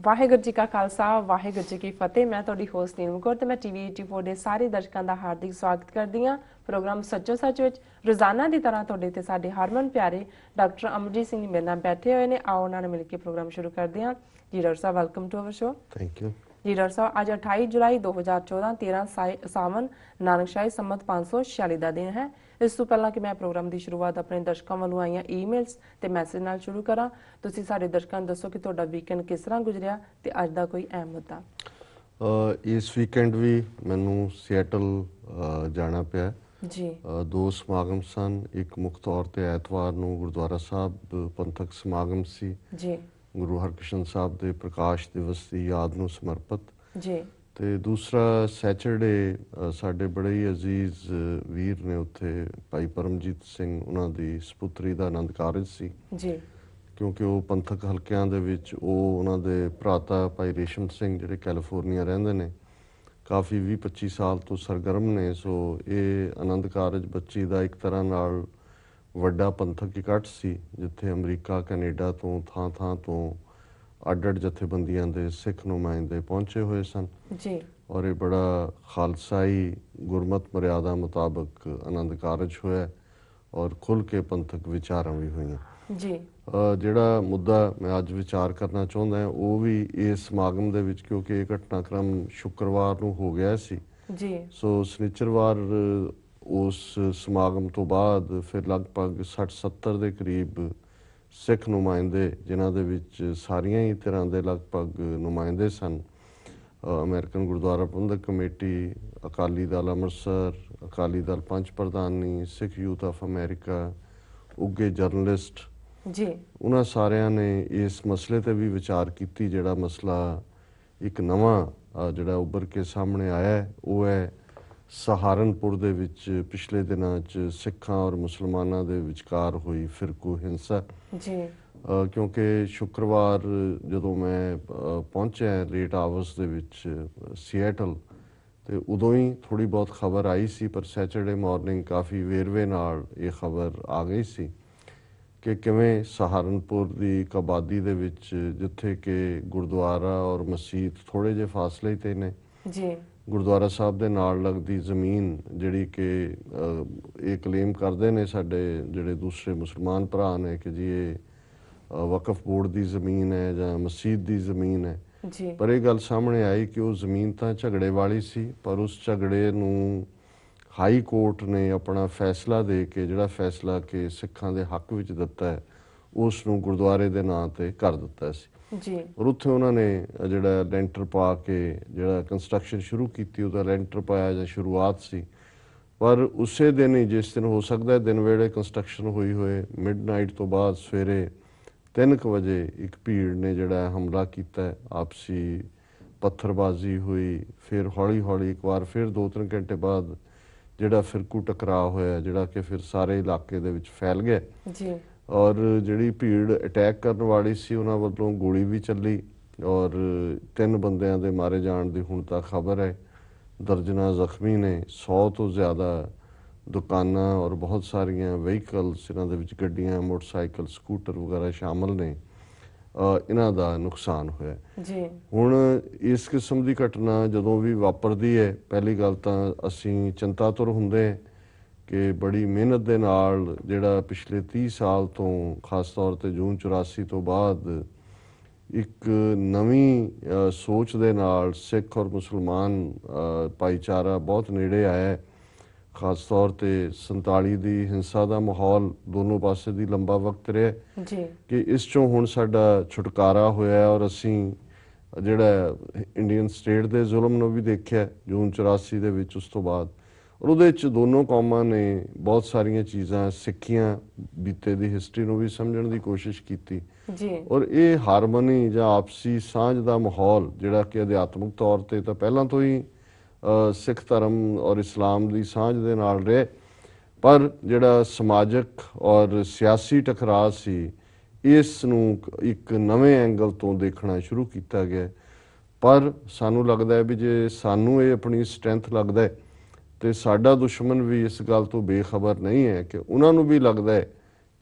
ਵਾਹਿਗੁਰੂ ਜੀ ਕਾ ਖਾਲਸਾ ਵਾਹਿਗੁਰੂ ਜੀ ਕੀ ਫਤਿਹ। ਮੈਂ ਤੁਹਾਡੀ ਹੋਸਟ ਨੀਲਮ ਕੌਰ ਤੇ ਮੈਂ ਟੀਵੀ 84 ਦੇ ਸਾਰੇ ਦਰਸ਼ਕਾਂ ਦਾ ਹਾਰਦਿਕ ਸਵਾਗਤ ਕਰਦੀ ਹਾਂ ਪ੍ਰੋਗਰਾਮ ਸੱਚੋ ਸੱਚ ਵਿੱਚ। ਰੋਜ਼ਾਨਾ ਦੀ ਤਰ੍ਹਾਂ ਤੁਹਾਡੇ ਤੇ ਸਾਡੇ ਹਰਮਨ ਪਿਆਰੇ ਡਾਕਟਰ ਅਮਰਜੀਤ ਸਿੰਘ ਮੇਰੇ ਨਾਲ ਬੈਠੇ ਹੋਏ ਨੇ। ਆਓ ਉਹਨਾਂ ਨਾਲ ਮਿਲ ਕੇ ਪ੍ਰੋਗਰਾਮ ਸ਼ੁਰੂ ਕਰਦੇ ਹਾਂ। ਜੀ ਡਾਕਟਰ ਸਾਹਿਬ, welcome to our show. Thank you ਜੀ ਡਾਕਟਰ ਸਾਹਿਬ, ਅੱਜ 28 ਜੁਲਾਈ 2014 13 ਸਾਵਨ ਨਾਨਕਸ਼ਾਹੀ ਸੰਮਤ 546 ਦਾ ਦਿਨ ਹੈ। ਇਸ ਤੋਂ ਪਹਿਲਾਂ ਕਿ ਮੈਂ ਪ੍ਰੋਗਰਾਮ ਦੀ ਸ਼ੁਰੂਆਤ ਆਪਣੇ ਦਰਸ਼ਕਾਂ ਵੱਲੋਂ ਆਈਆਂ ਈਮੇਲਸ ਤੇ ਮੈਸੇਜ ਨਾਲ ਸ਼ੁਰੂ ਕਰਾਂ, ਤੁਸੀਂ ਸਾਡੇ ਦਰਸ਼ਕਾਂ ਨੂੰ ਦੱਸੋ ਕਿ ਤੁਹਾਡਾ ਵੀਕਐਂਡ ਕਿਸ ਤਰ੍ਹਾਂ ਗੁਜ਼ਰਿਆ ਤੇ ਅੱਜ ਦਾ ਕੋਈ ਅਹਿਮ ਮੁੱਦਾ। ਇਸ ਵੀਕਐਂਡ ਵੀ ਮੈਨੂੰ ਸੀਐਟਲ ਜਾਣਾ ਪਿਆ ਜੀ। ਦੋ ਸਮਾਗਮ ਸਨ। ਇੱਕ ਮੁੱਖ ਤੌਰ ਤੇ ਐਤਵਾਰ ਨੂੰ ਗੁਰਦੁਆਰਾ ਸਾਹਿਬ ਪੰਥਕ ਸਮਾਗਮ ਸੀ ਜੀ। ਗੁਰੂ ਹਰਕ੍ਰਿਸ਼ਨ ਸਾਹਿਬ ਦੇ ਪ੍ਰਕਾਸ਼ ਦਿਵਸ ਦੀ ਯਾਦ ਨੂੰ ਸਮਰਪਿਤ ਜੀ। ਤੇ ਦੂਸਰਾ ਸੈਚਰਡੇ ਸਾਡੇ ਬੜੇ ਹੀ ਅਜ਼ੀਜ਼ ਵੀਰ ਨੇ ਉੱਥੇ ਭਾਈ ਪਰਮਜੀਤ ਸਿੰਘ, ਉਹਨਾਂ ਦੀ ਸਪੁੱਤਰੀ ਦਾ ਆਨੰਦ ਕਾਰਜ ਸੀ ਜੀ। ਕਿਉਂਕਿ ਉਹ ਪੰਥਕ ਹਲਕਿਆਂ ਦੇ ਵਿੱਚ ਉਹ ਉਹਨਾਂ ਦੇ ਭਰਾਤਾ ਭਾਈ ਰੇਸ਼ਮ ਸਿੰਘ ਜਿਹੜੇ ਕੈਲੀਫੋਰਨੀਆ ਰਹਿੰਦੇ ਨੇ, ਕਾਫੀ 20-25 ਸਾਲ ਤੋਂ ਸਰਗਰਮ ਨੇ। ਸੋ ਇਹ ਆਨੰਦ ਕਾਰਜ ਬੱਚੀ ਦਾ ਇੱਕ ਤਰ੍ਹਾਂ ਨਾਲ ਵੱਡਾ ਪੰਥਕ ਇਕੱਠ ਸੀ, ਜਿੱਥੇ ਅਮਰੀਕਾ ਕੈਨੇਡਾ ਤੋਂ ਥਾਂ ਤੋਂ ਅੱਡ-ਅੱਡ ਜਥੇਬੰਦੀਆਂ ਦੇ ਸਿੱਖ ਨੁਮਾਇੰਦੇ ਪਹੁੰਚੇ ਹੋਏ ਸਨ ਜੀ। ਔਰ ਇਹ ਬੜਾ ਖਾਲਸਾਈ ਗੁਰਮਤ ਮਰਿਆਦਾ ਮੁਤਾਬਕ ਆਨੰਦ ਕਾਰਜ ਹੋਇਆ ਔਰ ਖੁੱਲ੍ਹ ਕੇ ਪੰਥਕ ਵਿਚਾਰਾਂ ਵੀ ਹੋਈਆਂ ਜੀ। ਜਿਹੜਾ ਮੁੱਦਾ ਮੈਂ ਅੱਜ ਵਿਚਾਰ ਕਰਨਾ ਚਾਹੁੰਦਾ ਉਹ ਵੀ ਇਸ ਸਮਾਗਮ ਦੇ ਵਿੱਚ, ਕਿਉਂਕਿ ਇਹ ਘਟਨਾਕ੍ਰਮ ਸ਼ੁੱਕਰਵਾਰ ਨੂੰ ਹੋ ਗਿਆ ਸੀ ਜੀ। ਸੋ ਸ਼ਨੀਚਰਵਾਰ ਉਸ ਸਮਾਗਮ ਤੋਂ ਬਾਅਦ ਫਿਰ ਲਗਭਗ 60-70 ਦੇ ਕਰੀਬ ਸਿੱਖ ਨੁਮਾਇੰਦੇ, ਜਿਨ੍ਹਾਂ ਦੇ ਵਿੱਚ ਸਾਰੀਆਂ ਹੀ ਤਰ੍ਹਾਂ ਦੇ ਲਗਭਗ ਨੁਮਾਇੰਦੇ ਸਨ, American Gurdwara Prabandhak committee, Akali Dal Amritsar, Akali Dal Panch Pradhani, Sikh youth of America, ਉੱਘੇ ਜਰਨਲਿਸਟ ਜੀ, ਉਹਨਾਂ ਸਾਰਿਆਂ ਨੇ ਇਸ ਮਸਲੇ ਤੇ ਵੀ ਵਿਚਾਰ ਕੀਤੀ। ਜਿਹੜਾ ਮਸਲਾ ਇੱਕ ਨਵਾਂ ਜਿਹੜਾ ਉੱਭਰ ਕੇ ਸਾਹਮਣੇ ਆਇਆ ਉਹ ਹੈ ਸਹਾਰਨਪੁਰ ਦੇ ਵਿੱਚ ਪਿਛਲੇ ਦਿਨਾਂ 'ਚ ਸਿੱਖਾਂ ਔਰ ਮੁਸਲਮਾਨਾਂ ਦੇ ਵਿਚਕਾਰ ਹੋਈ ਫਿਰਕੂ ਹਿੰਸਾ ਜੀ। ਕਿਉਂਕਿ ਸ਼ੁੱਕਰਵਾਰ ਜਦੋਂ ਮੈਂ ਪਹੁੰਚਿਆ ਲੇਟ ਆਵਰਸ ਦੇ ਵਿੱਚ ਸੀਐਟਲ, ਤੇ ਉਦੋਂ ਹੀ ਥੋੜ੍ਹੀ ਬਹੁਤ ਖਬਰ ਆਈ ਸੀ, ਪਰ ਸੈਚਰਡੇ ਮਾਰਨਿੰਗ ਕਾਫੀ ਵੇਰਵੇ ਨਾਲ ਇਹ ਖਬਰ ਆ ਗਈ ਸੀ ਕਿ ਕਿਵੇਂ ਸਹਾਰਨਪੁਰ ਦੀ ਇੱਕ ਆਬਾਦੀ ਦੇ ਵਿੱਚ, ਜਿੱਥੇ ਕਿ ਗੁਰਦੁਆਰਾ ਔਰ ਮਸਜਿਦ ਥੋੜ੍ਹੇ ਜਿਹੇ ਫਾਸਲੇ 'ਤੇ ਨੇ ਜੀ, ਗੁਰਦੁਆਰਾ ਸਾਹਿਬ ਦੇ ਨਾਲ ਲੱਗਦੀ ਜ਼ਮੀਨ ਜਿਹੜੀ ਕਿ ਇਹ ਕਲੇਮ ਕਰਦੇ ਨੇ ਸਾਡੇ ਜਿਹੜੇ ਦੂਸਰੇ ਮੁਸਲਮਾਨ ਭਰਾ ਨੇ ਕਿ ਜੀ ਇਹ ਵਕਫ ਬੋਰਡ ਦੀ ਜ਼ਮੀਨ ਹੈ ਜਾਂ ਮਸਜਿਦ ਦੀ ਜ਼ਮੀਨ ਹੈ, ਪਰ ਇਹ ਗੱਲ ਸਾਹਮਣੇ ਆਈ ਕਿ ਉਹ ਜ਼ਮੀਨ ਤਾਂ ਝਗੜੇ ਵਾਲੀ ਸੀ, ਪਰ ਉਸ ਝਗੜੇ ਨੂੰ ਹਾਈ ਕੋਰਟ ਨੇ ਆਪਣਾ ਫੈਸਲਾ ਦੇ ਕੇ, ਜਿਹੜਾ ਫੈਸਲਾ ਕਿ ਸਿੱਖਾਂ ਦੇ ਹੱਕ ਵਿੱਚ ਦਿੱਤਾ ਹੈ, ਉਸ ਨੂੰ ਗੁਰਦੁਆਰੇ ਦੇ ਨਾਂ 'ਤੇ ਕਰ ਦਿੱਤਾ ਸੀ ਜੀ। ਔਰ ਉੱਥੇ ਉਹਨਾਂ ਨੇ ਜਿਹੜਾ ਲੈਂਟਰ ਪਾ ਕੇ ਜਿਹੜਾ ਕੰਸਟਰਕਸ਼ਨ ਸ਼ੁਰੂ ਕੀਤੀ, ਉਹਦਾ ਲੈਂਟਰ ਪਾਇਆ ਜਾਂ ਸ਼ੁਰੂਆਤ ਸੀ, ਪਰ ਉਸੇ ਦਿਨ ਹੀ, ਜਿਸ ਦਿਨ ਹੋ ਸਕਦਾ ਦਿਨ ਵੇਲੇ ਕੰਸਟਰਕਸ਼ਨ ਹੋਈ ਹੋਏ, ਮਿਡਨਾਈਟ ਤੋਂ ਬਾਅਦ ਸਵੇਰੇ 3 ਵਜੇ ਇੱਕ ਭੀੜ ਨੇ ਜਿਹੜਾ ਹਮਲਾ ਕੀਤਾ, ਆਪਸੀ ਪੱਥਰਬਾਜ਼ੀ ਹੋਈ, ਫਿਰ ਹੌਲੀ ਇੱਕ ਵਾਰ ਫਿਰ 2-3 ਘੰਟੇ ਬਾਅਦ ਜਿਹੜਾ ਫਿਰਕੂ ਟਕਰਾਅ ਹੋਇਆ, ਜਿਹੜਾ ਕਿ ਫਿਰ ਸਾਰੇ ਇਲਾਕੇ ਦੇ ਵਿੱਚ ਫੈਲ ਗਿਆ ਜੀ। ਔਰ ਜਿਹੜੀ ਭੀੜ ਅਟੈਕ ਕਰਨ ਵਾਲੀ ਸੀ ਉਹਨਾਂ ਵੱਲੋਂ ਗੋਲੀ ਵੀ ਚੱਲੀ ਔਰ 3 ਬੰਦਿਆਂ ਦੇ ਮਾਰੇ ਜਾਣ ਦੀ ਹੁਣ ਤੱਕ ਖਬਰ ਹੈ। ਦਰਜਨਾਂ ਜ਼ਖਮੀ ਨੇ, 100 ਤੋਂ ਜ਼ਿਆਦਾ ਦੁਕਾਨਾਂ ਔਰ ਬਹੁਤ ਸਾਰੀਆਂ ਵਹੀਕਲਸ, ਇਹਨਾਂ ਦੇ ਵਿੱਚ ਗੱਡੀਆਂ, ਮੋਟਰਸਾਈਕਲ, ਸਕੂਟਰ ਵਗੈਰਾ ਸ਼ਾਮਲ ਨੇ, ਇਹਨਾਂ ਦਾ ਨੁਕਸਾਨ ਹੋਇਆ ਜੀ। ਹੁਣ ਇਸ ਕਿਸਮ ਦੀ ਘਟਨਾ ਜਦੋਂ ਵੀ ਵਾਪਰਦੀ ਹੈ, ਪਹਿਲੀ ਗੱਲ ਤਾਂ ਅਸੀਂ ਚਿੰਤਾਤੁਰ ਹੁੰਦੇ ਹਾਂ ਕਿ ਬੜੀ ਮਿਹਨਤ ਦੇ ਨਾਲ ਜਿਹੜਾ ਪਿਛਲੇ 30 ਸਾਲ ਤੋਂ, ਖਾਸ ਤੌਰ 'ਤੇ ਜੂਨ 84 ਤੋਂ ਬਾਅਦ ਇੱਕ ਨਵੀਂ ਸੋਚ ਦੇ ਨਾਲ ਸਿੱਖ ਔਰ ਮੁਸਲਮਾਨ ਭਾਈਚਾਰਾ ਬਹੁਤ ਨੇੜੇ ਆਇਆ, ਖਾਸ ਤੌਰ 'ਤੇ 47 ਦੀ ਹਿੰਸਾ ਦਾ ਮਾਹੌਲ ਦੋਨੋਂ ਪਾਸੇ ਦੀ ਲੰਬਾ ਵਕਤ ਰਿਹਾ ਜੀ ਕਿ ਇਸ 'ਚੋਂ ਹੁਣ ਸਾਡਾ ਛੁਟਕਾਰਾ ਹੋਇਆ ਔਰ ਅਸੀਂ ਜਿਹੜਾ ਇੰਡੀਅਨ ਸਟੇਟ ਦੇ ਜ਼ੁਲਮ ਨੂੰ ਵੀ ਦੇਖਿਆ ਜੂਨ 84 ਦੇ ਵਿੱਚ, ਉਸ ਤੋਂ ਬਾਅਦ ਔਰ ਉਹਦੇ 'ਚ ਦੋਨੋਂ ਕੌਮਾਂ ਨੇ ਬਹੁਤ ਸਾਰੀਆਂ ਚੀਜ਼ਾਂ ਸਿੱਖੀਆਂ, ਬੀਤੇ ਦੀ ਹਿਸਟਰੀ ਨੂੰ ਵੀ ਸਮਝਣ ਦੀ ਕੋਸ਼ਿਸ਼ ਕੀਤੀ ਜੀ। ਔਰ ਇਹ ਹਾਰਮਨੀ ਜਾਂ ਆਪਸੀ ਸਾਂਝ ਦਾ ਮਾਹੌਲ ਜਿਹੜਾ ਕਿ ਅਧਿਆਤਮਿਕ ਤੌਰ 'ਤੇ ਤਾਂ ਪਹਿਲਾਂ ਤੋਂ ਹੀ ਸਿੱਖ ਧਰਮ ਔਰ ਇਸਲਾਮ ਦੀ ਸਾਂਝ ਦੇ ਨਾਲ ਰਹੇ, ਪਰ ਜਿਹੜਾ ਸਮਾਜਿਕ ਔਰ ਸਿਆਸੀ ਟਕਰਾਅ ਸੀ, ਇਸ ਨੂੰ ਇੱਕ ਨਵੇਂ ਐਂਗਲ ਤੋਂ ਦੇਖਣਾ ਸ਼ੁਰੂ ਕੀਤਾ ਗਿਆ। ਪਰ ਸਾਨੂੰ ਲੱਗਦਾ ਹੈ ਵੀ ਜੇ ਸਾਨੂੰ ਇਹ ਆਪਣੀ ਸਟਰੈਂਥ ਲੱਗਦਾ ਹੈ ਤੇ ਸਾਡਾ ਦੁਸ਼ਮਣ ਵੀ ਇਸ ਗੱਲ ਤੋਂ ਬੇਖਬਰ ਨਹੀਂ ਹੈ ਕਿ ਉਹਨਾਂ ਨੂੰ ਵੀ ਲੱਗਦਾ ਹੈ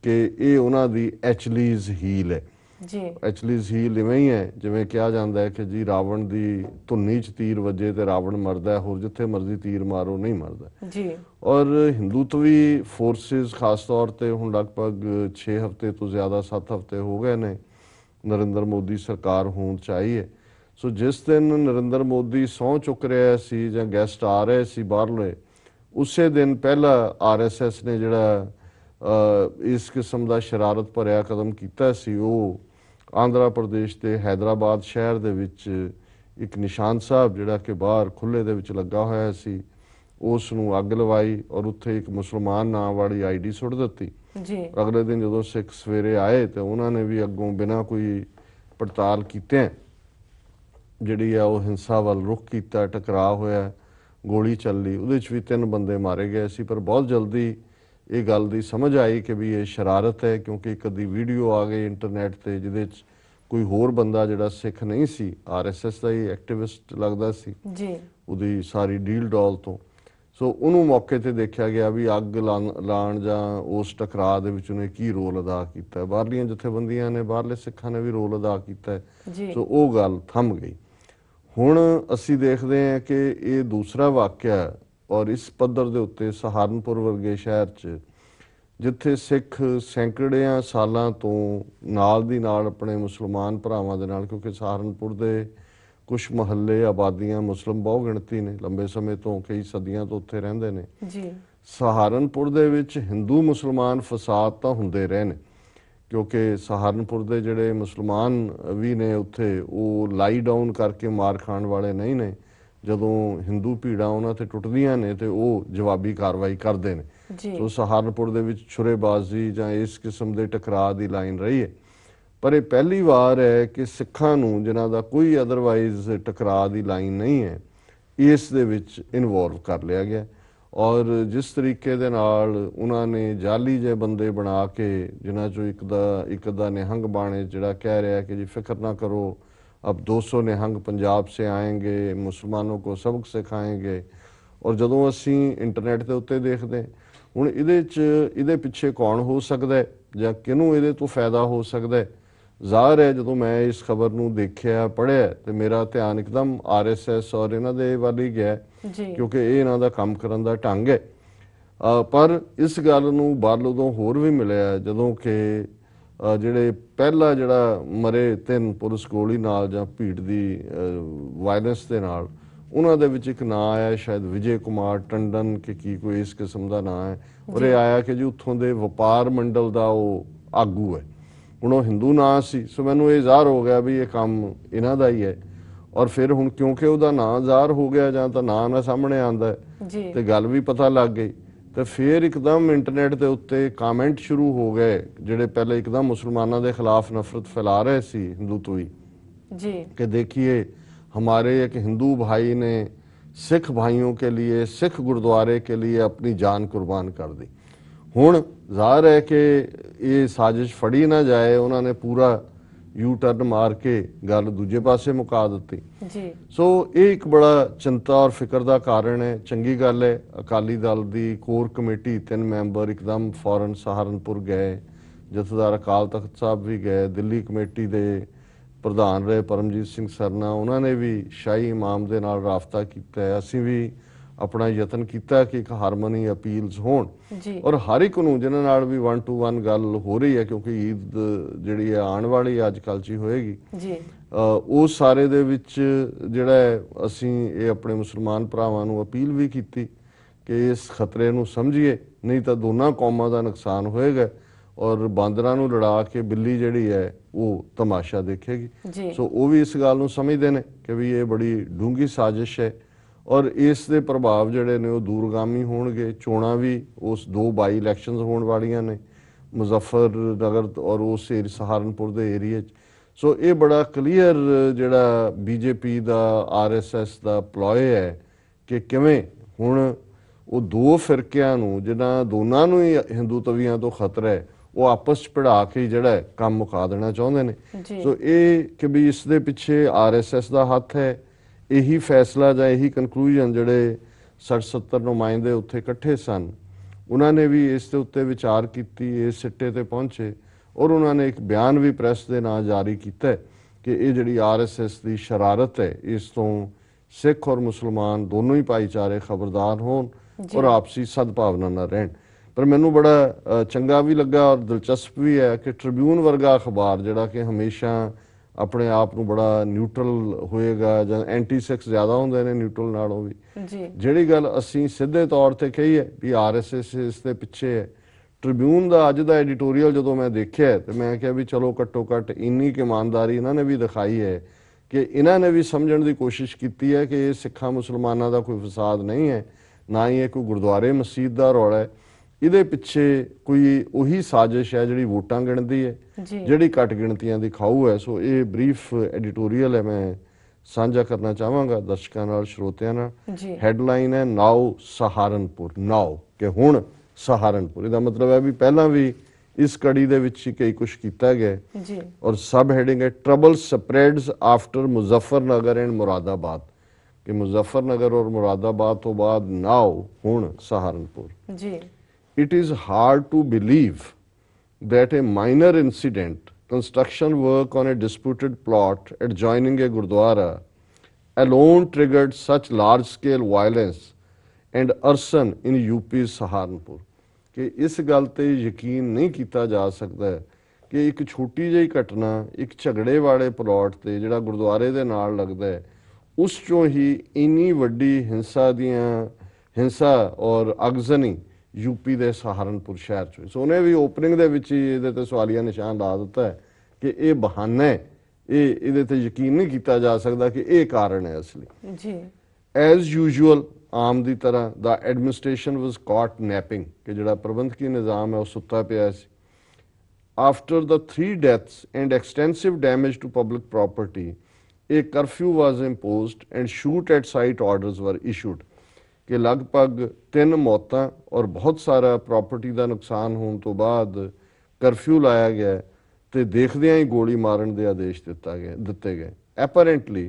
ਕਿ ਇਹ ਉਹਨਾਂ ਦੀ ਐਚਲੀਜ਼ ਹੀਲ ਹੈ ਜੀ ਐਕਚੁਅਲੀ ਜ਼ੀਲ ਇਵੇਂ ਹੀ ਹੈ ਜਿਵੇਂ ਕਿਹਾ ਜਾਂਦਾ ਹੈ ਕਿ ਜੀ ਰਾਵਣ ਦੀ ਧੁੰਨੀ 'ਚ ਤੀਰ ਵੱਜੇ ਤੇ ਰਾਵਣ ਮਰਦਾ, ਹੋਰ ਜਿੱਥੇ ਮਰਜ਼ੀ ਤੀਰ ਮਾਰੋ ਨਹੀਂ ਮਰਦਾ। ਜੀ ਔਰ ਹਿੰਦੂਤਵੀ ਫੋਰਸਿਸ ਖਾਸ ਤੌਰ ਤੇ ਹੁਣ ਲਗਭਗ 6 ਹਫ਼ਤੇ ਤੋਂ ਜ਼ਿਆਦਾ 7 ਹਫ਼ਤੇ ਹੋ ਗਏ ਨੇ ਨਰਿੰਦਰ ਮੋਦੀ ਸਰਕਾਰ ਹੋਂਦ 'ਚ ਆਈ ਹੈ। ਸੋ ਜਿਸ ਦਿਨ ਨਰਿੰਦਰ ਮੋਦੀ ਸਹੁੰ ਚੁੱਕ ਰਿਹਾ ਸੀ ਜਾਂ ਗੈਸਟ ਆ ਰਹੇ ਸੀ ਬਾਹਰਲੇ, ਉਸੇ ਦਿਨ ਪਹਿਲਾਂ RSS ਨੇ ਜਿਹੜਾ ਇਸ ਕਿਸਮ ਦਾ ਸ਼ਰਾਰਤ ਭਰਿਆ ਕਦਮ ਕੀਤਾ ਸੀ, ਉਹ ਆਂਧਰਾ ਪ੍ਰਦੇਸ਼ ਦੇ ਹੈਦਰਾਬਾਦ ਸ਼ਹਿਰ ਦੇ ਵਿੱਚ ਇੱਕ ਨਿਸ਼ਾਨ ਸਾਹਿਬ ਜਿਹੜਾ ਕਿ ਬਾਹਰ ਖੁੱਲ੍ਹੇ ਦੇ ਵਿੱਚ ਲੱਗਾ ਹੋਇਆ ਸੀ, ਉਸ ਨੂੰ ਅੱਗ ਲਵਾਈ ਔਰ ਉੱਥੇ ਇੱਕ ਮੁਸਲਮਾਨ ਨਾਂ ਵਾਲੀ ID ਸੁੱਟ ਦਿੱਤੀ। ਜੀ ਅਗਲੇ ਦਿਨ ਜਦੋਂ ਸਿੱਖ ਸਵੇਰੇ ਆਏ ਤੇ ਉਹਨਾਂ ਨੇ ਵੀ ਅੱਗੋਂ ਬਿਨਾਂ ਕੋਈ ਪੜਤਾਲ ਕੀਤੇ ਜਿਹੜੀ ਆ ਉਹ ਹਿੰਸਾ ਵੱਲ ਰੁਖ ਕੀਤਾ, ਟਕਰਾਅ ਹੋਇਆ, ਗੋਲੀ ਚੱਲੀ, ਉਹਦੇ 'ਚ ਵੀ 3 ਬੰਦੇ ਮਾਰੇ ਗਏ ਸੀ। ਪਰ ਬਹੁਤ ਜਲਦੀ ਇਹ ਗੱਲ ਦੀ ਸਮਝ ਆਈ ਕਿ ਵੀ ਇਹ ਸ਼ਰਾਰਤ ਹੈ, ਕਿਉਂਕਿ ਇੱਕ ਅੱਧੀ ਵੀਡੀਓ ਆ ਗਈ ਇੰਟਰਨੈਟ ਤੇ ਜਿਹਦੇ 'ਚ ਕੋਈ ਹੋਰ ਬੰਦਾ ਜਿਹੜਾ ਸਿੱਖ ਨਹੀਂ ਸੀ, RSS ਦਾ ਹੀ ਐਕਟਿਵਿਸਟ ਲੱਗਦਾ ਸੀ ਜੀ ਉਹਦੀ ਸਾਰੀ ਡੀਲ ਡੋਲ ਤੋਂ। ਸੋ ਉਹਨੂੰ ਮੌਕੇ ਤੇ ਦੇਖਿਆ ਗਿਆ ਵੀ ਅੱਗ ਲਾਉਣ ਜਾਂ ਉਸ ਟਕਰਾਅ ਦੇ ਵਿੱਚ ਉਹਨੇ ਕੀ ਰੋਲ ਅਦਾ ਕੀਤਾ। ਬਾਹਰਲੀਆਂ ਜਥੇਬੰਦੀਆਂ ਨੇ, ਬਾਹਰਲੇ ਸਿੱਖਾਂ ਨੇ ਵੀ ਰੋਲ ਅਦਾ ਕੀਤਾ। ਸੋ ਉਹ ਗੱਲ ਥੰਮ ਗਈ। ਹੁਣ ਅਸੀਂ ਦੇਖਦੇ ਹਾਂ ਕਿ ਇਹ ਦੂਸਰਾ ਵਾਕਿਆ ਔਰ ਇਸ ਪੱਧਰ ਦੇ ਉੱਤੇ ਸਹਾਰਨਪੁਰ ਵਰਗੇ ਸ਼ਹਿਰ 'ਚ ਜਿੱਥੇ ਸਿੱਖ ਸੈਂਕੜਿਆਂ ਸਾਲਾਂ ਤੋਂ ਨਾਲ ਦੀ ਨਾਲ ਆਪਣੇ ਮੁਸਲਮਾਨ ਭਰਾਵਾਂ ਦੇ ਨਾਲ, ਕਿਉਂਕਿ ਸਹਾਰਨਪੁਰ ਦੇ ਕੁਛ ਮੁਹੱਲੇ ਆਬਾਦੀਆਂ ਮੁਸਲਿਮ ਬਹੁ ਗਿਣਤੀ ਨੇ, ਲੰਬੇ ਸਮੇਂ ਤੋਂ ਕਈ ਸਦੀਆਂ ਤੋਂ ਉੱਥੇ ਰਹਿੰਦੇ ਨੇ ਜੀ। ਸਹਾਰਨਪੁਰ ਦੇ ਵਿੱਚ ਹਿੰਦੂ ਮੁਸਲਮਾਨ ਫਸਾਦ ਤਾਂ ਹੁੰਦੇ ਰਹੇ ਨੇ, ਕਿਉਂਕਿ ਸਹਾਰਨਪੁਰ ਦੇ ਜਿਹੜੇ ਮੁਸਲਮਾਨ ਵੀ ਨੇ ਉੱਥੇ ਉਹ ਲਾਈ ਡਾਊਨ ਕਰਕੇ ਮਾਰ ਖਾਣ ਵਾਲੇ ਨਹੀਂ ਨੇ। ਜਦੋਂ ਹਿੰਦੂ ਭੀੜਾਂ ਉਹਨਾਂ ਤੇ ਟੁੱਟਦੀਆਂ ਨੇ ਤੇ ਉਹ ਜਵਾਬੀ ਕਾਰਵਾਈ ਕਰਦੇ ਨੇ। ਸੋ ਸਹਾਰਨਪੁਰ ਦੇ ਵਿੱਚ ਛੁਰੇਬਾਜ਼ੀ ਜਾਂ ਇਸ ਕਿਸਮ ਦੇ ਟਕਰਾਅ ਦੀ ਲਾਈਨ ਰਹੀ ਹੈ। ਪਰ ਇਹ ਪਹਿਲੀ ਵਾਰ ਹੈ ਕਿ ਸਿੱਖਾਂ ਨੂੰ, ਜਿਨ੍ਹਾਂ ਦਾ ਕੋਈ ਅਦਰਵਾਈਜ਼ ਟਕਰਾਅ ਦੀ ਲਾਈਨ ਨਹੀਂ ਹੈ, ਇਸ ਦੇ ਵਿੱਚ ਇਨਵੋਲਵ ਕਰ ਲਿਆ ਗਿਆ। ਔਰ ਜਿਸ ਤਰੀਕੇ ਦੇ ਨਾਲ ਉਹਨਾਂ ਨੇ ਜਾਲੀ ਜਿਹੇ ਬੰਦੇ ਬਣਾ ਕੇ, ਜਿਨ੍ਹਾਂ 'ਚੋਂ ਇੱਕ ਦਾ ਨਿਹੰਗ ਬਾਣੇ ਜਿਹੜਾ ਕਹਿ ਰਿਹਾ ਕਿ ਜੀ ਫਿਕਰ ਨਾ ਕਰੋ, अब 200 ਨਿਹੰਗ ਪੰਜਾਬ ਸੇ ਆएंगे, ਮੁਸਲਮਾਨों को सबक सिखाएंगे। ਔਰ ਜਦੋਂ ਅਸੀਂ ਇੰਟਰਨੈਟ ਦੇ ਉੱਤੇ ਦੇਖਦੇ ਹੁਣ ਇਹਦੇ ਪਿੱਛੇ ਕੌਣ ਹੋ ਸਕਦਾ ਜਾਂ ਕਿਹਨੂੰ ਇਹਦੇ ਤੋਂ ਫਾਇਦਾ ਹੋ ਸਕਦਾ, ਜ਼ਾਹਰ ਹੈ ਜਦੋਂ ਮੈਂ ਇਸ ਖਬਰ ਨੂੰ ਦੇਖਿਆ, ਪੜ੍ਹਿਆ ਤੇ ਮੇਰਾ ਧਿਆਨ ਇੱਕਦਮ RSS ਔਰ ਇਹਨਾਂ ਦੇ ਵੱਲ ਹੀ ਗਿਆ, ਕਿਉਂਕਿ ਇਹ ਇਹਨਾਂ ਦਾ ਕੰਮ ਕਰਨ ਦਾ ਢੰਗ ਹੈ। ਪਰ ਇਸ ਗੱਲ ਨੂੰ ਬਾਹਰ ਉਦੋਂ ਹੋਰ ਵੀ ਮਿਲਿਆ ਜਦੋਂ ਕਿ ਜਿਹੜੇ ਪਹਿਲਾ ਜਿਹੜਾ ਮਰੇ 3 ਪੁਲਿਸ ਗੋਲੀ ਨਾਲ ਜਾਂ ਭੀੜ ਦੀ ਵਾਇਲੈਂਸ ਦੇ ਨਾਲ, ਉਹਨਾਂ ਦੇ ਵਿੱਚ ਇੱਕ ਨਾਂ ਆਇਆ ਸ਼ਾਇਦ ਵਿਜੇ ਕੁਮਾਰ ਟੰਡਨ ਕਿ ਕੀ ਕੋਈ ਇਸ ਕਿਸਮ ਦਾ ਨਾਂ ਹੈ, ਔਰ ਇਹ ਆਇਆ ਕਿ ਜੀ ਉੱਥੋਂ ਦੇ ਵਪਾਰ ਮੰਡਲ ਦਾ ਉਹ ਆਗੂ ਹੈ। ਹੁਣ ਉਹ ਹਿੰਦੂ ਨਾਂ ਸੀ, ਸੋ ਮੈਨੂੰ ਇਹ ਜ਼ਾਹਰ ਹੋ ਗਿਆ ਵੀ ਇਹ ਕੰਮ ਇਹਨਾਂ ਦਾ ਹੀ ਹੈ। ਔਰ ਫਿਰ ਹੁਣ ਕਿਉਂਕਿ ਉਹਦਾ ਨਾਂ ਜ਼ਾਹਰ ਹੋ ਗਿਆ ਜਾਂ ਤਾਂ ਨਾਂ ਨਾ ਸਾਹਮਣੇ ਆਉਂਦਾ ਤੇ ਗੱਲ ਵੀ ਪਤਾ ਲੱਗ ਗਈ, ਤੇ ਫਿਰ ਇੱਕਦਮ ਇੰਟਰਨੈਟ ਦੇ ਉੱਤੇ ਕਾਮੈਂਟ ਸ਼ੁਰੂ ਹੋ ਗਏ ਜਿਹੜੇ ਪਹਿਲੇ ਇੱਕਦਮ ਮੁਸਲਮਾਨਾਂ ਦੇ ਖਿਲਾਫ ਨਫ਼ਰਤ ਫੈਲਾ ਰਹੇ ਸੀ ਹਿੰਦੂਤਵੀ जी कि देखिए हमारे एक हिंदू भाई ने सिख भाइयों के लिए, सिख गुरुद्वारे के लिए अपनी जान कुर्बान कर दी। हुण ज़ाहिर है कि ये साजिश फड़ी ना जाए, उन्होंने पूरा यू टर्न मार के गल दूजे पासे मुका दी जी। सो ये एक बड़ा चिंता और फिक्र का कारण है। चंगी गल है अकाली दल की कोर कमेटी 3 मैंबर एकदम फौरन सहारनपुर गए, जथेदार अकाल तख्त साहब भी गए, दिल्ली कमेटी के प्रधान रहे परमजीत सिंह सरना, उन्होंने भी शाही इमाम के नाल राबता किया है। असीं भी अपना यतन किया कि एक हारमनी अपील्स होण और हर एक नूं जिन्हां नाल भी 1 to 1 गल हो रही है, क्योंकि ईद जिहड़ी है आउण वाली अजकल च होएगी जी। उस सारे दे विच जिहड़ा असीं ये अपने मुसलमान भरावां नूं अपील भी कीती कि इस खतरे नूं समझिए, नहीं तो दोनों कौमां दा नुकसान होएगा और बांदरां नूं लड़ा के बिल्ली जिहड़ी है वो तमाशा देखेगी। सो वो भी इस गल नूं समझदे ने कि भी ये बड़ी डूंगी साजिश है और इस दे प्रभाव जिहड़े ने वो दूरगामी होणगे। चोणां भी उस 2 बाई इलैक्शनस होण वालियां ने मुजफ्फरनगर और उस सहारनपुर दे एरिए च। सो ये बड़ा क्लीयर जिहड़ा BJP दा RSS दा प्लॉय है कि किवें हुण वो 2 फिरकियां नूं जिन्हां दोनां नूं ही हिंदू तवियां तो खतरा है वो आपस च भिड़ा के जिहड़ा काम मुका देना चाहुंदे ने। सो ये कि भी इस दे पिछे RSS दा हथ है। यही फैसला जां यही कंक्लूजन जिहड़े 60-70 नुमाइंदे उत्थे इकट्ठे सन, उन्होंने भी इस दे उत्ते विचार कीती, इस सिट्टे ते पहुंचे ਔਰ ਉਹਨਾਂ ਨੇ ਇੱਕ ਬਿਆਨ ਵੀ ਪ੍ਰੈਸ ਦੇ ਨਾਂ ਜਾਰੀ ਕੀਤਾ ਕਿ ਇਹ ਜਿਹੜੀ RSS ਦੀ ਸ਼ਰਾਰਤ ਹੈ, ਇਸ ਤੋਂ ਸਿੱਖ ਔਰ ਮੁਸਲਮਾਨ ਦੋਨੋਂ ਹੀ ਭਾਈਚਾਰੇ ਖਬਰਦਾਰ ਹੋਣ ਔਰ ਆਪਸੀ ਸਦਭਾਵਨਾ ਨਾਲ ਰਹਿਣ। ਪਰ ਮੈਨੂੰ ਬੜਾ ਚੰਗਾ ਵੀ ਲੱਗਾ ਔਰ ਦਿਲਚਸਪ ਵੀ ਹੈ ਕਿ ਟ੍ਰਿਬਿਊਨ ਵਰਗਾ ਅਖਬਾਰ ਜਿਹੜਾ ਕਿ ਹਮੇਸ਼ਾ ਆਪਣੇ ਆਪ ਨੂੰ ਬੜਾ ਨਿਊਟਰਲ ਹੋਏਗਾ ਜਾਂ ਐਂਟੀ ਸਿੱਖ ਜ਼ਿਆਦਾ ਹੁੰਦੇ ਨੇ ਨਿਊਟਰਲ ਨਾਲੋਂ ਵੀ, ਜਿਹੜੀ ਗੱਲ ਅਸੀਂ ਸਿੱਧੇ ਤੌਰ ਤੇ ਕਹੀ ਹੈ ਵੀ RSS ਇਸ ਦੇ ਪਿੱਛੇ ਹੈ। ਟ੍ਰਿਬਿਊਨ ਦਾ ਅੱਜ ਦਾ ਐਡੀਟੋਰੀਅਲ ਜਦੋਂ ਮੈਂ ਦੇਖਿਆ ਤੇ ਮੈਂ ਕਿਹਾ ਵੀ ਚਲੋ ਘੱਟੋ ਘੱਟ ਇੰਨੀ ਕੁ ਇਮਾਨਦਾਰੀ ਇਹਨਾਂ ਨੇ ਵੀ ਦਿਖਾਈ ਹੈ ਕਿ ਇਹਨਾਂ ਨੇ ਵੀ ਸਮਝਣ ਦੀ ਕੋਸ਼ਿਸ਼ ਕੀਤੀ ਹੈ ਕਿ ਇਹ ਸਿੱਖਾਂ ਮੁਸਲਮਾਨਾਂ ਦਾ ਕੋਈ ਫਸਾਦ ਨਹੀਂ ਹੈ, ਨਾ ਹੀ ਇਹ ਕੋਈ ਗੁਰਦੁਆਰੇ ਮਸਜਿਦ ਦਾ ਰੌਲਾ ਹੈ। ਇਹਦੇ ਪਿੱਛੇ ਕੋਈ ਉਹੀ ਸਾਜ਼ਿਸ਼ ਹੈ ਜਿਹੜੀ ਵੋਟਾਂ ਗਿਣਦੀ ਹੈ, ਜਿਹੜੀ ਘੱਟ ਗਿਣਤੀਆਂ ਦੀ ਖਾਊ ਹੈ। ਸੋ ਇਹ ਬਰੀਫ ਐਡੀਟੋਰੀਅਲ ਹੈ, ਮੈਂ ਸਾਂਝਾ ਕਰਨਾ ਚਾਹਾਂਗਾ ਦਰਸ਼ਕਾਂ ਨਾਲ, ਸਰੋਤਿਆਂ ਨਾਲ। ਹੈਡਲਾਈਨ ਹੈ ਨਾਓ ਸਹਾਰਨਪੁਰ, ਨਾਓ ਕਿ ਹੁਣ ਸਹਾਰਨਪੁਰ। ਇਹਦਾ ਮਤਲਬ ਹੈ ਵੀ ਪਹਿਲਾਂ ਵੀ ਇਸ ਕੜੀ ਦੇ ਵਿੱਚ ਹੀ ਕਈ ਕੁਝ ਕੀਤਾ ਗਿਆ ਔਰ ਸਬ ਹੈਡਿੰਗ ਹੈ trouble spreads after Muzaffarnagar and Moradabad, ਕਿ ਮੁਜ਼ੱਫਰਨਗਰ ਔਰ ਮੁਰਾਦਾਬਾਦ ਤੋਂ ਬਾਅਦ ਨਾਓ ਹੁਣ Saharanpur. It is hard to believe that a minor incident, construction work on a disputed plot adjoining a Gurdwara, alone triggered such large-scale violence and arson in UP's Saharanpur। कि इस गल ते यकीन नहीं किया जा सकता कि एक छोटी जी घटना एक झगड़े वाले प्लॉट ते जिहड़ा गुरुद्वारे दे नाल लगदा है उस चों ही इन्नी वड्डी हिंसा और अगजनी यूपी के सहारनपुर शहर चो। सो उन्हें भी ओपनिंग दे विच ही इहदे ते सवालिया निशान ला दिता है कि ये बहाना है, ये ते यकीन नहीं किया जा सकता कि ये कारण है असली। एज यूजुअल आम दी तरह the administration was caught napping, कि जिहड़ा प्रबंधकी निज़ाम है वह सुत्ता पिया सी। After the 3 deaths and extensive damage to public property, a curfew was imposed and shoot at sight orders were issued। कि लगभग 3 मौतां और बहुत सारा प्रॉपर्टी का नुकसान होने तो बाद करफ्यू लाया गया तो देखदे ही गोली मारन के आदेश दिते गए। Apparently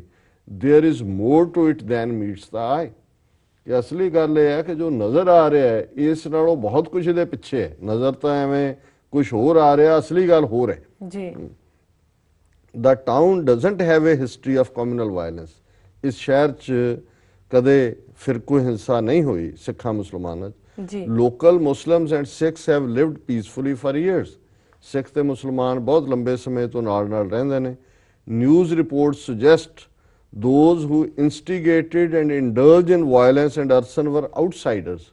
there is more to it than meets the eye, कि असली गल यह है कि जो नज़र आ रहा है इस नालों बहुत कुछ ये पिछे है। नज़र तो एवें कुछ होर आ रहा, असली गल होर है। The town doesn't have a history of communal violence. इस शहर च कदे फिरकू हिंसा नहीं हुई सिखा मुसलमाना। Local Muslims and Sikhs have lived peacefully for years. सिख ते मुसलमान बहुत लंबे समय तो नाल रहिंदे ने। News reports suggest those who instigated and indulge in violence and arson were outsiders,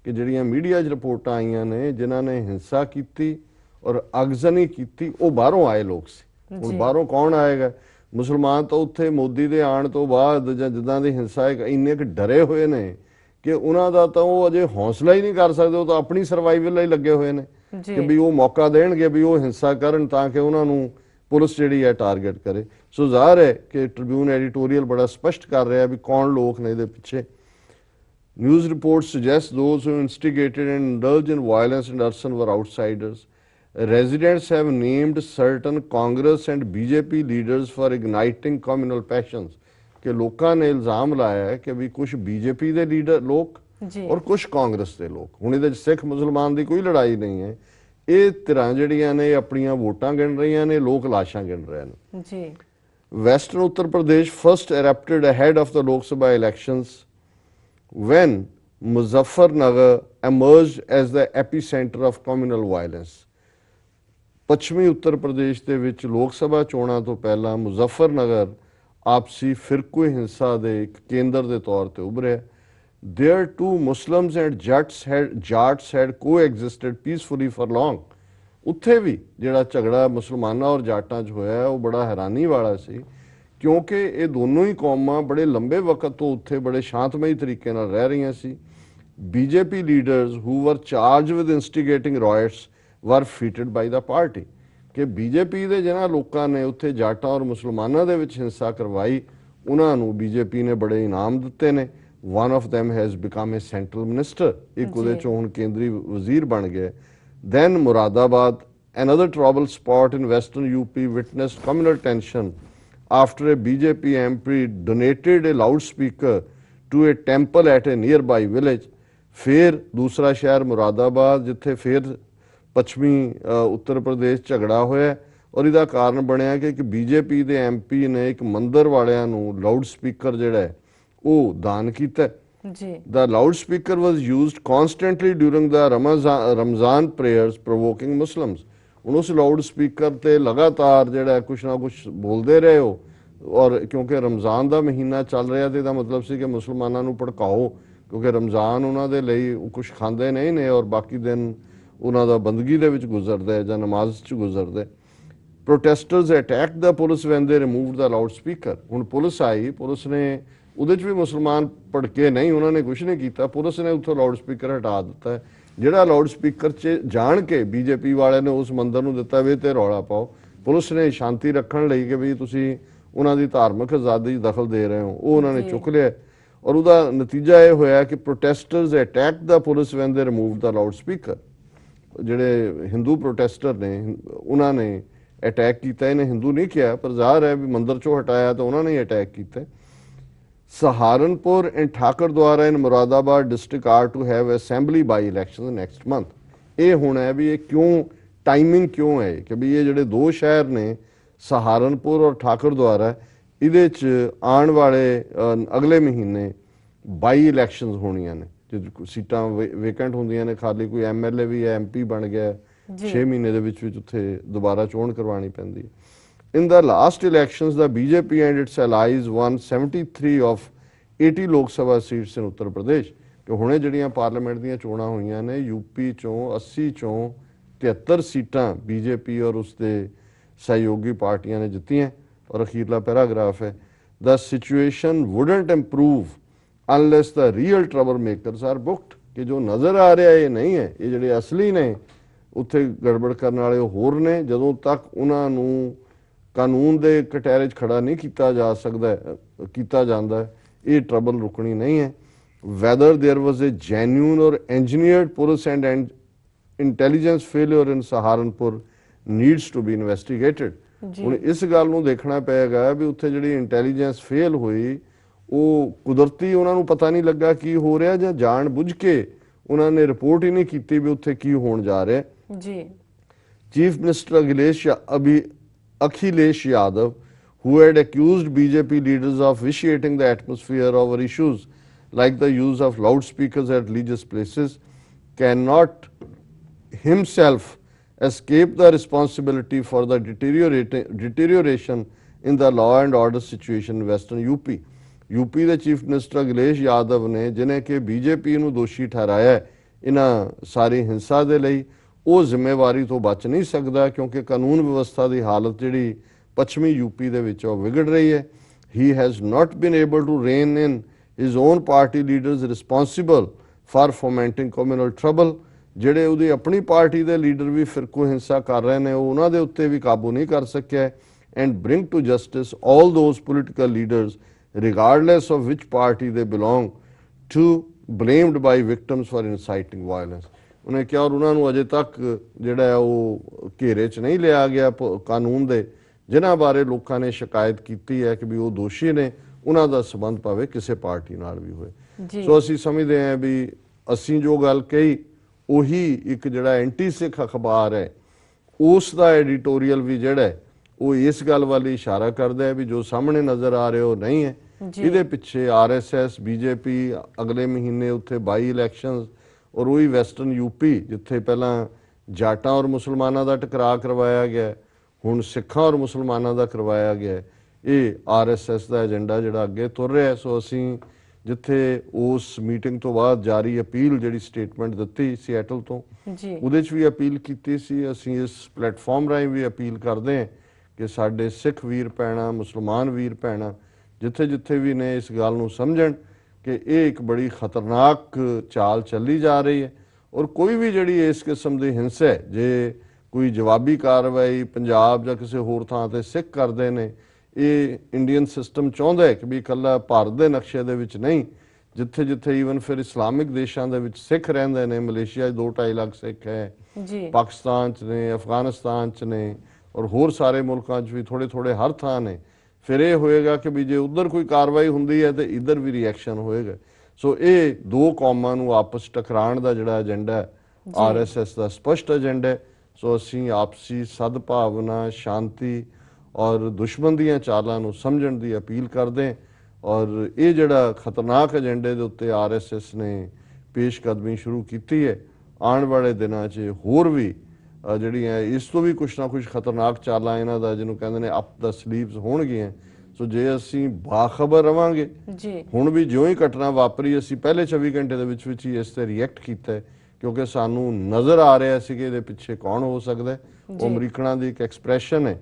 कि जिहड़ियां मीडिया च रिपोर्टां आईयां ने जिन्हां ने हिंसा की और अगजनी की वो बाहरों आए लोग सी। हुण बाहरों कौन आएगा? मुसलमान तो उत्थे मोदी दे आण तो बाद जां जिद्दां दी हिंसा इन्ने क डरे हुए ने कि उन्हां दा तां वो अजे हौसला ही नहीं कर सकदे, वो तो अपनी सर्वाइवल लई लगे हुए ने कि भी वो मौका देणगे भी वो हिंसा करन तां कि उन्हां नूं पुलिस जिहड़ी है टारगेट करे। सो ज़ाहिर है कि ट्रिब्यून एडिटोरियल बड़ा स्पष्ट कर रहा है भी कौन लोग ने इहदे पिछे। News reports suggest those who instigated and indulged in violence and arson were outsiders। Residents have named certain Congress and BJP leaders for igniting communal passions, कि लोगों ने इल्जाम लाया है कि भी कुछ बीजेपी के लीडर लोग और कुछ कांग्रेस के लोग, हुण इहदे सिख मुसलमान की कोई लड़ाई नहीं है, ये धिरां जिहड़ियां ने अपनियां वोटां गिण रहीआं ने, लोग लाशां गिण रहे हैं। Western Uttar Pradesh first erupted ahead of the Lok Sabha elections when Muzaffarnagar emerged as the epicenter of communal violence। पश्चिमी उत्तर प्रदेश के विच लोक सभा चोणां तो पहला मुजफ्फरनगर आपसी फिरकू हिंसा के एक केंद्र के तौर पर उभरिया। There too Muslims and Jats had coexisted peacefully for long। उत्थे भी जिहड़ा झगड़ा मुसलमानां और जाटां च होया वो बड़ा हैरानी वाला सी, क्योंकि ये दोनों ही कौमां बड़े लंबे वक्त तो उत्थे बड़े शांतमई तरीके नाल रह रहीआं सी। BJP leaders who were charged with instigating riots were feted by the party, कि बीजेपी के जिन्होंने लोगों ने उत्थे जाटां और मुसलमानों के विच हिंसा करवाई उन्होंने बीजेपी ने बड़े इनाम दिते ने। One of them has become a central minister, एक उहदे चों हुण केंद्रीय वजीर बन गया। Then Moradabad another trouble spot in western UP witnessed communal tension after a BJP MP donated a loudspeaker to a temple at a nearby village। फिर दूसरा शहर मुरादाबाद जिथे फिर ਪੱਛਮੀ ਉੱਤਰ ਪ੍ਰਦੇਸ਼ ਝਗੜਾ ਹੋਇਆ ਔਰ ਇਹਦਾ ਕਾਰਨ ਬਣਿਆ ਕਿ ਇੱਕ ਬੀਜੇਪੀ ਦੇ ਐਮਪੀ ਨੇ ਇੱਕ ਮੰਦਰ ਵਾਲਿਆਂ ਨੂੰ ਲਾਊਡ ਸਪੀਕਰ ਜਿਹੜਾ ਹੈ ਉਹ ਦਾਨ ਕੀਤਾ। ਜੀ The loudspeaker was used constantly during the Ramzan prayers, provoking Muslims. ਹੁਣ ਉਸ ਲਾਊਡ ਸਪੀਕਰ ਤੇ ਲਗਾਤਾਰ ਜਿਹੜਾ ਕੁਛ ਨਾ ਕੁਛ ਬੋਲਦੇ ਰਹੇ ਹੋ ਔਰ ਕਿਉਂਕਿ ਰਮਜ਼ਾਨ ਦਾ ਮਹੀਨਾ ਚੱਲ ਰਿਹਾ ਤੇ ਇਹਦਾ ਮਤਲਬ ਸੀ ਕਿ ਮੁਸਲਮਾਨਾਂ ਨੂੰ ਭੜਕਾਓ, ਕਿਉਂਕਿ ਰਮਜ਼ਾਨ ਉਹਨਾਂ ਦੇ ਲਈ ਕੁਛ ਖਾਂਦੇ ਨਹੀਂ ਨੇ ਔਰ ਬਾਕੀ ਦਿਨ ਉਹਨਾਂ ਦਾ ਬੰਦਗੀ ਦੇ ਵਿੱਚ ਗੁਜ਼ਰਦਾ ਹੈ ਜਾਂ ਨਮਾਜ਼ 'ਚ ਗੁਜ਼ਰਦਾ ਹੈ। Protesters attacked the police when they removed the loudspeaker. ਹੁਣ ਪੁਲਿਸ ਆਈ, ਪੁਲਿਸ ਨੇ ਉਹਦੇ 'ਚ ਵੀ ਮੁਸਲਮਾਨ ਭੜਕੇ ਨਹੀਂ, ਉਹਨਾਂ ਨੇ ਕੁਛ ਨਹੀਂ ਕੀਤਾ, ਪੁਲਿਸ ਨੇ ਉੱਥੋਂ ਲਾਊਡ ਸਪੀਕਰ ਹਟਾ ਦਿੱਤਾ ਹੈ। ਜਿਹੜਾ ਲਾਊਡ ਸਪੀਕਰ 'ਚ ਜਾਣ ਕੇ ਬੀਜੇਪੀ ਵਾਲਿਆਂ ਨੇ ਉਸ ਮੰਦਰ ਨੂੰ ਦਿੱਤਾ ਵੀ ਤੇ ਰੌਲਾ ਪਾਓ, ਪੁਲਿਸ ਨੇ ਸ਼ਾਂਤੀ ਰੱਖਣ ਲਈ ਕਿ ਵੀ ਤੁਸੀਂ ਉਹਨਾਂ ਦੀ ਧਾਰਮਿਕ ਆਜ਼ਾਦੀ 'ਚ ਦਖਲ ਦੇ ਰਹੇ ਹੋ, ਉਹ ਉਹਨਾਂ ਨੇ ਚੁੱਕ ਲਿਆ ਔਰ ਉਹਦਾ ਨਤੀਜਾ ਇਹ ਹੋਇਆ ਕਿ ਪ੍ਰੋਟੈਸਟਰਸ ਅਟੈਕਡ ਦਾ ਪੁਲਿਸ ਵੈਨ ਦੇ ਰਿਮੂਵਡ ਦਾ ਲਾਊਡ ਸਪੀਕਰ। ਜਿਹੜੇ ਹਿੰਦੂ ਪ੍ਰੋਟੈਸਟਰ ਨੇ ਉਹਨਾਂ ਨੇ ਅਟੈਕ ਕੀਤਾ, ਇਹਨੇ ਹਿੰਦੂ ਨਹੀਂ ਕਿਹਾ ਪਰ ਜ਼ਾਹਰ ਹੈ ਵੀ ਮੰਦਰ 'ਚੋਂ ਹਟਾਇਆ ਤਾਂ ਉਹਨਾਂ ਨੇ ਅਟੈਕ ਕੀਤਾ। Saharanpur and Thakardwara and Moradabad district are to have assembly by elections next month. ਇਹ ਹੁਣ ਹੈ ਵੀ ਇਹ ਕਿਉਂ ਟਾਈਮਿੰਗ ਕਿਉਂ ਹੈ ਕਿ ਵੀ ਇਹ ਜਿਹੜੇ ਦੋ ਸ਼ਹਿਰ ਨੇ ਸਹਾਰਨਪੁਰ ਔਰ ਠਾਕਰਦੁਆਰਾ ਇਹਦੇ 'ਚ ਆਉਣ ਵਾਲੇ ਅਗਲੇ ਮਹੀਨੇ 22 ਇਲੈਕਸ਼ਨਸ ਹੋਣੀਆਂ ਨੇ, ਜੇ ਸੀਟਾਂ ਵੇਕੈਂਟ ਹੁੰਦੀਆਂ ਨੇ ਖਾਲੀ, ਕੋਈ ਐਮਐਲਏ ਵੀ ਹੈ, ਐਮਪੀ ਬਣ ਗਿਆ 6 ਮਹੀਨੇ ਦੇ ਵਿੱਚ ਉੱਥੇ ਦੁਬਾਰਾ ਚੋਣ ਕਰਵਾਉਣੀ ਪੈਂਦੀ ਹੈ। In the last elections, the BJP and its allies won 73 of 80 Lok Sabha seats in Uttar Pradesh. ਕਿ ਹੁਣੇ ਜਿਹੜੀਆਂ ਪਾਰਲੀਮੈਂਟ ਦੀਆਂ ਚੋਣਾਂ ਹੋਈਆਂ ਨੇ ਯੂਪੀ ਚੋਂ 80 ਚੋਂ 73 ਸੀਟਾਂ ਬੀਜੇਪੀ ਔਰ ਉਸਦੇ ਸਹਿਯੋਗੀ ਪਾਰਟੀਆਂ ਨੇ ਜਿੱਤੀਆਂ। ਔਰ ਅਖੀਰਲਾ ਪੈਰਾਗ੍ਰਾਫ ਹੈ, the situation wouldn't improve unless the real troublemakers are booked. ਕਿ ਜੋ ਨਜ਼ਰ ਆ ਰਿਹਾ ਇਹ ਨਹੀਂ ਹੈ, ਇਹ ਜਿਹੜੇ ਅਸਲੀ ਨੇ ਉੱਥੇ ਗੜਬੜ ਕਰਨ ਵਾਲੇ ਉਹ ਹੋਰ ਨੇ। ਜਦੋਂ ਤੱਕ ਉਹਨਾਂ ਨੂੰ ਕਾਨੂੰਨ ਦੇ ਕਟਹਿਰੇ 'ਚ ਖੜਾ ਨਹੀਂ ਕੀਤਾ ਜਾ ਸਕਦਾ ਕੀਤਾ ਜਾਂਦਾ ਇਹ ਟਰਬਲ ਰੁਕਣੀ ਨਹੀਂ ਹੈ। whether there was a genuine or engineered police and intelligence failure in Saharanpur needs to be investigated. ਹੁਣ ਇਸ ਗੱਲ ਨੂੰ ਦੇਖਣਾ ਪਏਗਾ ਵੀ ਉੱਥੇ ਜਿਹੜੀ ਇੰਟੈਲੀਜੈਂਸ ਫੇਲ ਹੋਈ ਉਹ ਕੁਦਰਤੀ ਉਹਨਾਂ ਨੂੰ ਪਤਾ ਨਹੀਂ ਲੱਗਾ ਕੀ ਹੋ ਰਿਹਾ ਜਾਂ ਜਾਣ ਬੁੱਝ ਕੇ ਉਹਨਾਂ ਨੇ ਰਿਪੋਰਟ ਹੀ ਨਹੀਂ ਕੀਤੀ ਵੀ ਉੱਥੇ ਕੀ ਹੋਣ ਜਾ ਰਿਹਾ। ਜੀ chief minister Akhilesh Yadav, who had accused BJP leaders of vitiating the atmosphere over issues like the use of loudspeakers at religious places, cannot himself escape the responsibility for the deterioration in the law and order situation in Western UP. UP ਦੇ chief minister Akhilesh Yadav ਨੇ ਜਿਨੇ ਕਿ BJP ਨੂੰ ਦੋਸ਼ੀ ਠਹਿਰਾਇਆ ਇਹਨਾਂ ਸਾਰੀ ਹਿੰਸਾ ਦੇ ਲਈ, ਉਹ ਜ਼ਿੰਮੇਵਾਰੀ ਤੋਂ ਬਚ ਨਹੀਂ ਸਕਦਾ ਕਿਉਂਕਿ ਕਾਨੂੰਨ ਵਿਵਸਥਾ ਦੀ ਹਾਲਤ ਜਿਹੜੀ ਪੱਛਮੀ ਯੂਪੀ ਦੇ ਵਿੱਚ ਉਹ ਵਿਗੜ ਰਹੀ ਹੈ। He has not been able to rein in his own party leaders responsible for fomenting communal trouble. ਜਿਹੜੇ ਉਹਦੀ ਆਪਣੀ ਪਾਰਟੀ ਦੇ ਲੀਡਰ ਵੀ ਫਿਰਕੂ ਹਿੰਸਾ ਕਰ ਰਹੇ ਨੇ, ਉਹ ਉਹਨਾਂ ਦੇ ਉੱਤੇ ਵੀ ਕਾਬੂ ਨਹੀਂ ਕਰ ਸਕਿਆ। And bring to justice all those political leaders regardless of which party they belong to, blamed by victims for inciting violence. ਉਹਨੇ ਕਿਹਾ ਔਰ ਉਹਨਾਂ ਨੂੰ ਅਜੇ ਤੱਕ ਜਿਹੜਾ ਉਹ ਘੇਰੇ 'ਚ ਨਹੀਂ ਲਿਆ ਗਿਆ ਕਾਨੂੰਨ ਦੇ, ਜਿਨ੍ਹਾਂ ਬਾਰੇ ਲੋਕਾਂ ਨੇ ਸ਼ਿਕਾਇਤ ਕੀਤੀ ਹੈ ਕਿ ਵੀ ਉਹ ਦੋਸ਼ੀ ਨੇ, ਉਹਨਾਂ ਦਾ ਸੰਬੰਧ ਭਾਵੇਂ ਕਿਸੇ ਪਾਰਟੀ ਨਾਲ ਵੀ ਹੋਏ। ਸੋ ਅਸੀਂ ਸਮਝਦੇ ਹਾਂ ਵੀ ਅਸੀਂ ਜੋ ਗੱਲ ਕਹੀ ਉਹੀ ਇੱਕ ਜਿਹੜਾ ਐਂਟੀ ਸਿੱਖ ਅਖਬਾਰ ਹੈ ਉਸ ਦਾ ਐਡੀਟੋਰੀਅਲ ਵੀ ਜਿਹੜਾ ਉਹ ਇਸ ਗੱਲ ਵੱਲ ਇਸ਼ਾਰਾ ਕਰਦਾ ਹੈ ਵੀ ਜੋ ਸਾਹਮਣੇ ਨਜ਼ਰ ਆ ਰਿਹਾ ਉਹ ਨਹੀਂ ਹੈ। ਇਹਦੇ ਪਿੱਛੇ ਆਰਐਸਐਸ, ਬੀਜੇਪੀ, ਅਗਲੇ ਮਹੀਨੇ ਉੱਥੇ 22 ਇਲੈਕਸ਼ਨਸ ਔਰ ਉਹੀ ਵੈਸਟਰਨ ਯੂਪੀ ਜਿੱਥੇ ਪਹਿਲਾਂ ਜਾਟਾਂ ਔਰ ਮੁਸਲਮਾਨਾਂ ਦਾ ਟਕਰਾਅ ਕਰਵਾਇਆ ਗਿਆ, ਹੁਣ ਸਿੱਖਾਂ ਔਰ ਮੁਸਲਮਾਨਾਂ ਦਾ ਕਰਵਾਇਆ ਗਿਆ। ਇਹ ਆਰਐਸਐਸ ਦਾ ਏਜੰਡਾ ਜਿਹੜਾ ਅੱਗੇ ਤੁਰ ਰਿਹਾ। ਸੋ ਅਸੀਂ ਜਿੱਥੇ ਉਸ ਮੀਟਿੰਗ ਤੋਂ ਬਾਅਦ ਜਾਰੀ ਅਪੀਲ ਜਿਹੜੀ ਸਟੇਟਮੈਂਟ ਦਿੱਤੀ ਸੀਐਟਲ ਤੋਂ, ਉਹਦੇ 'ਚ ਵੀ ਅਪੀਲ ਕੀਤੀ ਸੀ। ਅਸੀਂ ਇਸ ਪਲੇਟਫਾਰਮ ਰਾਹੀਂ ਵੀ ਅਪੀਲ ਕਰਦੇ ਹਾਂ ਕਿ ਸਾਡੇ ਸਿੱਖ ਵੀਰ ਭੈਣਾਂ, ਮੁਸਲਮਾਨ ਵੀਰ ਭੈਣਾਂ ਜਿੱਥੇ ਜਿੱਥੇ ਵੀ ਨੇ ਇਸ ਗੱਲ ਨੂੰ ਸਮਝਣ ਕਿ ਇਹ ਇੱਕ ਬੜੀ ਖਤਰਨਾਕ ਚਾਲ ਚੱਲੀ ਜਾ ਰਹੀ ਹੈ ਔਰ ਕੋਈ ਵੀ ਜਿਹੜੀ ਇਸ ਕਿਸਮ ਦੀ ਹਿੰਸਾ ਹੈ, ਜੇ ਕੋਈ ਜਵਾਬੀ ਕਾਰਵਾਈ ਪੰਜਾਬ ਜਾਂ ਕਿਸੇ ਹੋਰ ਥਾਂ ਤੇ ਸਿੱਖ ਕਰਦੇ ਨੇ, ਇਹ ਇੰਡੀਅਨ ਸਿਸਟਮ ਚਾਹੁੰਦਾ ਹੈ ਕਿ ਵੀ ਇਕੱਲਾ ਭਾਰਤ ਦੇ ਨਕਸ਼ੇ ਦੇ ਵਿੱਚ ਨਹੀਂ, ਜਿੱਥੇ ਜਿੱਥੇ ਈਵਨ ਫਿਰ ਇਸਲਾਮਿਕ ਦੇਸ਼ਾਂ ਦੇ ਵਿੱਚ ਸਿੱਖ ਰਹਿੰਦੇ ਨੇ, ਮਲੇਸ਼ੀਆ 'ਚ 2-2.5 ਲੱਖ ਸਿੱਖ ਹੈ, ਪਾਕਿਸਤਾਨ 'ਚ ਨੇ, ਅਫਗਾਨਿਸਤਾਨ 'ਚ ਨੇ ਔਰ ਹੋਰ ਸਾਰੇ ਮੁਲਕਾਂ 'ਚ ਵੀ ਥੋੜੇ ਥੋੜੇ ਹਰ ਥਾਂ ਨੇ। ਫਿਰ ਇਹ ਹੋਏਗਾ ਕਿ ਵੀ ਜੇ ਉਧਰ ਕੋਈ ਕਾਰਵਾਈ ਹੁੰਦੀ ਹੈ ਤੇ ਇੱਧਰ ਵੀ ਰਿਐਕਸ਼ਨ ਹੋਏਗਾ। ਸੋ ਇਹ ਦੋ ਕੌਮਾਂ ਨੂੰ ਆਪਸ ਟਕਰਾਉਣ ਦਾ ਜਿਹੜਾ ਏਜੰਡਾ ਆਰਐਸਐਸ ਦਾ ਸਪਸ਼ਟ ਏਜੰਡਾ ਹੈ। ਸੋ ਅਸੀਂ ਆਪਸੀ ਸਦਭਾਵਨਾ, ਸ਼ਾਂਤੀ ਔਰ ਦੁਸ਼ਮਣ ਦੀਆਂ ਚਾਲਾਂ ਨੂੰ ਸਮਝਣ ਦੀ ਅਪੀਲ ਕਰਦੇ ਹਾਂ। ਔਰ ਇਹ ਜਿਹੜਾ ਖਤਰਨਾਕ ਏਜੰਡੇ ਦੇ ਉੱਤੇ ਆਰਐਸਐਸ ਨੇ ਪੇਸ਼ਕਦਮੀ ਸ਼ੁਰੂ ਕੀਤੀ ਹੈ, ਆਉਣ ਵਾਲੇ ਦਿਨਾਂ 'ਚ ਹੋਰ ਵੀ ਜਿਹੜੀਆਂ ਇਸ ਤੋਂ ਵੀ ਕੁਛ ਨਾ ਕੁਛ ਖਤਰਨਾਕ ਚਾਲਾਂ ਇਹਨਾਂ ਦਾ ਜਿਹਨੂੰ ਕਹਿੰਦੇ ਨੇ ਅਪ ਦਾ ਸਲੀਵਸ ਹੋਣਗੀਆਂ। ਸੋ ਜੇ ਅਸੀਂ ਬਾਖਬਰ ਰਵਾਂਗੇ, ਜੀ ਹੁਣ ਵੀ ਜਿਉਂ ਹੀ ਘਟਨਾ ਵਾਪਰੀ ਅਸੀਂ ਪਹਿਲੇ 24 ਘੰਟੇ ਦੇ ਵਿੱਚ ਹੀ ਇਸ ਤੇ ਰਿਐਕਟ ਕੀਤਾ ਹੈ, ਕਿਉਂਕਿ ਸਾਨੂੰ ਨਜ਼ਰ ਆ ਰਿਹਾ ਸੀ ਕਿ ਇਹਦੇ ਪਿੱਛੇ ਕੌਣ ਹੋ ਸਕਦਾ ਹੈ। ਉਹ ਅਮਰੀਕਨਾਂ ਦੀ ਇੱਕ ਐਕਸਪ੍ਰੈਸ਼ਨ ਹੈ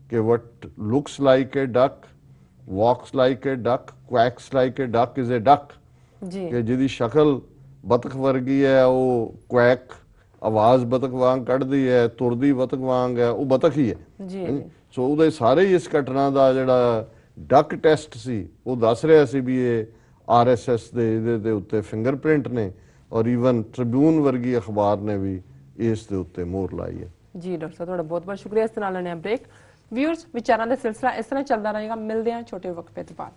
ਕਿ what looks like a duck walks like a duck quacks like a duck is a duck, ਜੀ ਕਿ ਜਿਹਦੀ ਸ਼ਕਲ ਬਤਖ ਵਰਗੀ ਹੈ ਉਹ ਕੁਐਕ ਆਵਾਜ਼ ਬਤਖ ਵਾਂਗ ਕੱਢਦੀ ਹੈ, ਤੁਰਦੀ ਬਤਖ ਵਾਂਗ ਹੈ, ਉਹ ਬਤਖ ਹੀ ਹੈ। ਜੀ ਸੋ ਉਹਦੇ ਸਾਰੇ ਹੀ ਇਸ ਘਟਨਾ ਦਾ ਜਿਹੜਾ ਡਕ ਟੈਸਟ ਸੀ ਉਹ ਦੱਸ ਰਿਹਾ ਸੀ ਵੀ ਇਹ ਆਰਐਸਐਸ ਦੇ ਇਹਦੇ ਦੇ ਉੱਤੇ ਫਿੰਗਰਪ੍ਰਿੰਟ ਨੇ, ਔਰ ਈਵਨ ਟ੍ਰਿਬਿਊਨ ਵਰਗੀ ਅਖਬਾਰ ਨੇ ਵੀ ਇਸ ਦੇ ਉੱਤੇ ਮੋਹਰ ਲਾਈ ਹੈ। ਜੀ ਡਾਕਟਰ ਸਾਹਿਬ ਤੁਹਾਡਾ ਬਹੁਤ ਬਹੁਤ ਸ਼ੁਕਰੀਆ। ਇਸ ਦੇ ਨਾਲ ਲੈਣੇ ਬ੍ਰੇਕ। ਵਿਊਅਰਸ, ਵਿਚਾਰਾਂ ਦਾ ਸਿਲਸਿਲਾ ਇਸ ਤਰ੍ਹਾਂ ਚੱਲਦਾ ਰਹੇਗਾ। ਮਿਲਦੇ ਹਾਂ ਛੋਟੇ ਵਕਫੇ ਤੋਂ ਬਾਅਦ।